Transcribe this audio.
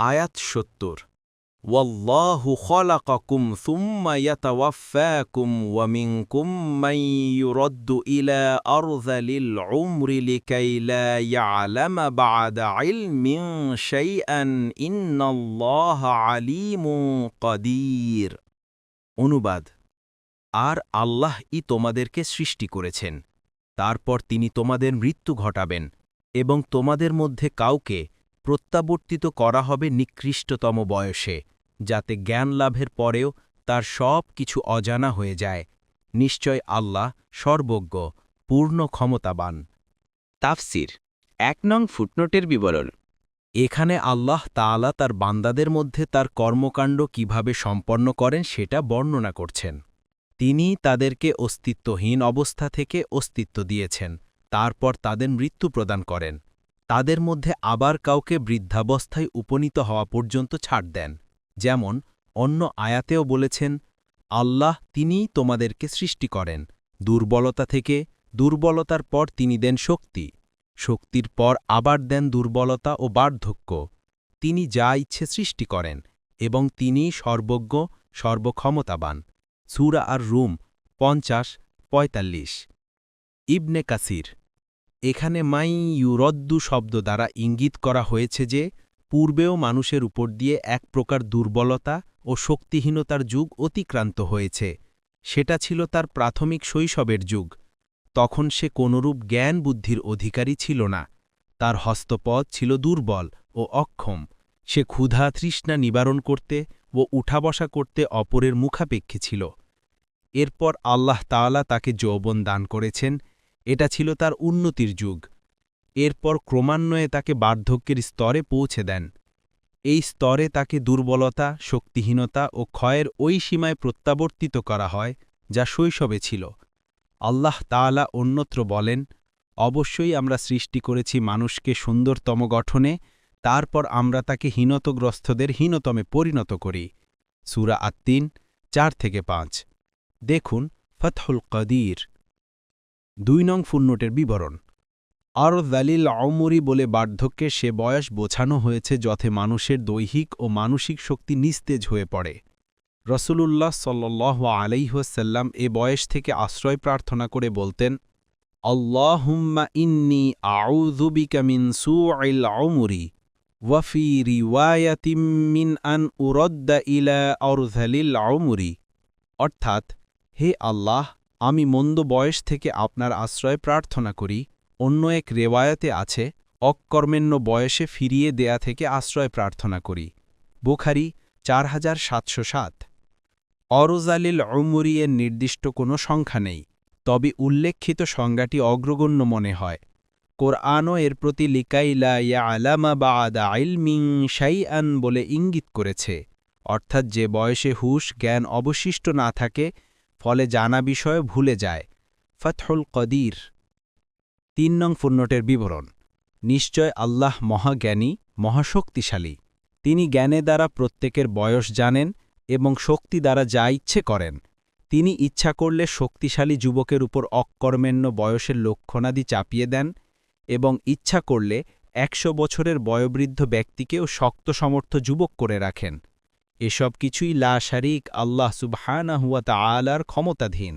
আয়াত ৭০ ওয়াল্লাহু খালাকাকুম সুম্মা ইয়াতাওয়াফাকুম ওয়া মিনকুম মান ইউরাদ্দু ইলা আরযালিল উমরি লিকাই লা ইয়ালামা বা'দা ইলমিন শাইআন ইন্নাল্লাহা আলীমুন কাদির। অনুবাদ: আর আল্লাহই তোমাদেরকে সৃষ্টি করেছেন, তারপর তিনি তোমাদের মৃত্যু ঘটাবেন এবং তোমাদের মধ্যে কাউকে প্রত্যাবর্তিত করা হবে নিকৃষ্টতম বয়সে, যাতে জ্ঞান লাভের পরেও তার সব কিছু অজানা হয়ে যায়। নিশ্চয় আল্লাহ সর্বজ্ঞ, পূর্ণ ক্ষমতাবান। তাফসির ১ নং ফুটনোটের বিবরণ। এখানে আল্লাহ তাআলা তার বান্দাদের মধ্যে তার কর্মকাণ্ড কিভাবে সম্পন্ন করেন সেটা বর্ণনা করছেন। তিনি তাদেরকে অস্তিত্বহীন অবস্থা থেকে অস্তিত্ব দিয়েছেন, তারপর তাদের মৃত্যু প্রদান করেন। তাদের মধ্যে আবার কাউকে বৃদ্ধাবস্থায় উপনীত হওয়া পর্যন্ত ছাড় দেন। যেমন অন্য আয়াতেও বলেছেন, আল্লাহ তিনিই তোমাদেরকে সৃষ্টি করেন দুর্বলতা থেকে, দুর্বলতার পর তিনি দেন শক্তি, শক্তির পর আবার দেন দুর্বলতা ও বার্ধক্য। তিনি যা ইচ্ছে সৃষ্টি করেন এবং তিনিই সর্বজ্ঞ, সর্বক্ষমতাবান। সূরা আর-রুম ৫০-৪৫। ইবনে কাসির: এখানে মাই ইউরদ্দু শব্দ দ্বারা ইঙ্গিত করা হয়েছে যে পূর্বেও মানুষের উপর দিয়ে এক প্রকার দুর্বলতা ও শক্তিহীনতার যুগ অতিক্রান্ত হয়েছে। সেটা ছিল তার প্রাথমিক শৈশবের যুগ। তখন সে কোনরূপ জ্ঞান বুদ্ধির অধিকারী ছিল না। তার হস্তপদ ছিল দুর্বল ও অক্ষম। সে ক্ষুধা তৃষ্ণা নিবারণ করতে ও উঠা বসা করতে অপরের মুখাপেক্ষী ছিল। এরপর আল্লাহ তাআলা তাকে যৌবন দান করেছেন। এটা ছিল তার উন্নতির যুগ। এরপর ক্রমান্বয়ে তাকে বার্ধক্যের স্তরে পৌঁছে দেন। এই স্তরে তাকে দুর্বলতা, শক্তিহীনতা ও ক্ষয়ের ওই সীমায় প্রত্যাবর্তিত করা হয় যা শৈশবে ছিল। আল্লাহ তাআলা অন্যত্র বলেন, অবশ্যই আমরা সৃষ্টি করেছি মানুষকে সুন্দরতম গঠনে, তারপর আমরা তাকে হীনতগ্রস্তদের হীনতমে পরিণত করি। সূরা আত-তিন ৪-৫। দেখুন ফাতহুল কাদির। ২ নং ফুটনোটের বিবরণ। আরযালিল উমরি বলে বার্ধক্যের সে বয়স বোঝানো হয়েছে যথে মানুষের দৈহিক ও মানসিক শক্তি নিস্তেজ হয়ে পড়ে। রাসূলুল্লাহ সাল্লাল্লাহু আলাইহি ওয়াসাল্লাম এ বয়স থেকে আশ্রয় প্রার্থনা করে বলতেন, আল্লাহুম্মা ইন্নী আউযু বিকা মিন সুইল উমরি ওয়া ফি রিওয়ায়াতিম মিন আন উরাদ্দা ইলা আরযালিল উমরি। অর্থাৎ, হে আল্লাহ, আমি মন্দ বয়স থেকে আপনার আশ্রয় প্রার্থনা করি। অন্য এক রেওয়ায়াতে আছে, অকর্মেণ্য বয়সে ফিরিয়ে দেয়া থেকে আশ্রয় প্রার্থনা করি। বুখারী ৪৭০৭। অরযালিল উমরি এর নির্দিষ্ট কোনো সংখ্যা নেই, তবে উল্লেখিত সংজ্ঞাটি অগ্রগণ্য মনে হয়। কোরআনও এর প্রতি লিকাই লা ইয়ালামা বা'দা ইলমিন শাইআন বলে ইঙ্গিত করেছে, অর্থাৎ যে বয়সে হুশ জ্ঞান অবশিষ্ট না থাকে, ফলে জানা বিষয় ভুলে যায়। ফাতহুল কাদির। ৩ নং ফুটনোটের বিবরণ। নিশ্চয় আল্লাহ মহাজ্ঞানী, মহাশক্তিশালী। তিনি জ্ঞানে দ্বারা প্রত্যেকের বয়স জানেন এবং শক্তি দ্বারা যা ইচ্ছে করেন। তিনি ইচ্ছা করলে শক্তিশালী যুবকের উপর অকর্মেণ্য বয়সের লক্ষণাদি চাপিয়ে দেন এবং ইচ্ছা করলে ১০০ বছরের বয়োবৃদ্ধ ব্যক্তিকেও শক্ত সমর্থ যুবক করে রাখেন। এসব কিছুই লা শারীক আল্লাহ সুবহানাহু ওয়া তাআলার ক্ষমতাধীন।